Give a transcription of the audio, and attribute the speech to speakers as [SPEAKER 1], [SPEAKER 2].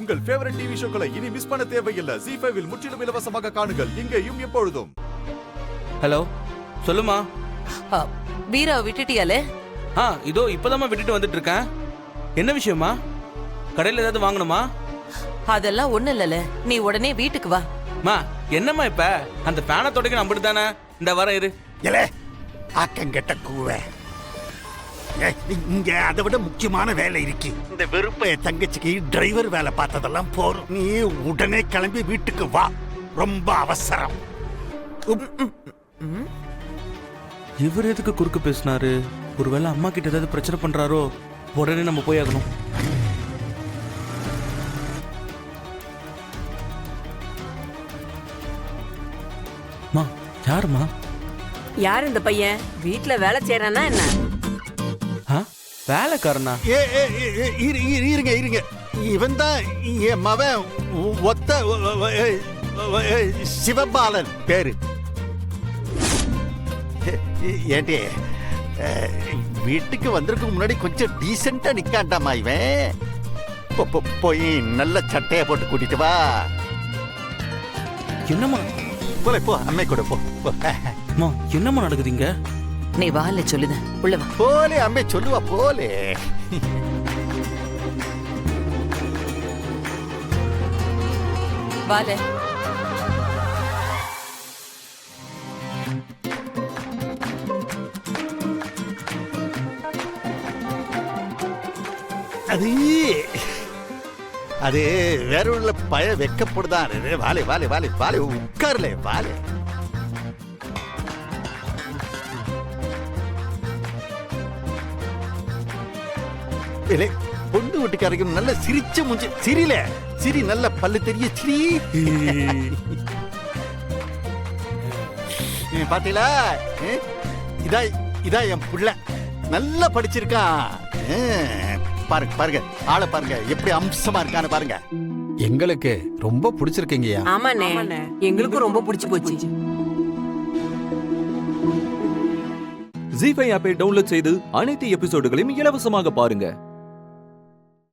[SPEAKER 1] உங்கள் favourite TV ஷோக்களை இனி miss பண்ண தேவையில்லை. ZEE5 இல் முற்றிலும் இலவசமாக காணுங்கள். இங்கேயும் எப்பொழுதும்.
[SPEAKER 2] ஹலோ, சொல்லுமா.
[SPEAKER 3] வீரா விட்டுட்டியாலே?
[SPEAKER 2] இதோ இப்பதாம்மா விட்டுட்டு வந்துட்டு இருக்கேன். என்ன விஷயமா? கடையில் ஏதாவது வாங்கணுமா?
[SPEAKER 3] அதெல்லாம் ஒண்ணு இல்லல, நீ உடனே வீட்டுக்கு வா.
[SPEAKER 2] மா, என்னம்மா இப்ப அந்த ஃபேனை தொடக்க நம்பிட்டு தானே இந்த வர இரு.
[SPEAKER 4] எலே ஆக்கங்கட்ட கூவே, இங்க அதை விட முக்கியமான வேலை இருக்கு. இந்த வெறுப்ப தங்கச்சிக்கு டிரைவர் வேலை பார்த்ததெல்லாம் போறோம். நீ உடனே கிளம்பி வீட்டுக்கு வா, ரொம்ப அவசரம்.
[SPEAKER 2] இவர் எதுக்கு குறுக்கு பேசினாரு? ஒருவேளை அம்மா கிட்ட ஏதாவது பிரச்சனை பண்றாரோ? உடனே நம்ம போய் ஆகணும். மா, யாருமா?
[SPEAKER 5] யார் இந்த பையன்? வீட்ல வேலை செய்யறானா என்ன?
[SPEAKER 2] வேலைக்காரனா?
[SPEAKER 4] இருங்க இருங்க, இவன் தான் என் மவன் ஒத்த சிவபாலன் பேரு. ஏண்டி வீட்டுக்கு வந்திருக்க முன்னாடி கொஞ்சம் டீசெண்டா நிக்காண்டாமா இவன்? போய் நல்ல சட்டையை போட்டு கூட்டிட்டு வா.
[SPEAKER 2] என்னம்மா?
[SPEAKER 4] போல போ, அம்மை கூட போ.
[SPEAKER 2] என்னம்மா நடக்குதுங்க?
[SPEAKER 3] நீ வால சொல்லுத, உள்ள வா.
[SPEAKER 4] போலே அம்மை சொல்லுவா, போலே.
[SPEAKER 3] வால.
[SPEAKER 4] அது வேற உள்ள பய வெக்கப்படுதான். வாலே வாலே வாலே வாலே, உட்கார்லே வாலே. பொண்ணு வீட்டுக்காரங்க நல்ல சிரிச்ச மூஞ்சி. சிரில சிரி, நல்ல பல்லு தெரிய சிரி. பாத்தீங்களா? இதா என் புள்ள, நல்லா படிச்சிருக்கான். பாருங்க பாருங்க, ஆளை பாருங்க எப்படி அம்சமா இருக்கான்னு பாருங்க.
[SPEAKER 6] எங்களுக்கு ரொம்ப பிடிச்சிருக்கீங்கயா.
[SPEAKER 5] ஆமாண்ணே, எங்களுக்கும் ரொம்ப பிடிச்சு போச்சு.
[SPEAKER 7] ZEE5 ஆப்பை டவுன்லோட் செய்து அனைத்து எபிசோடுகளையும் இலவசமாக பாருங்க.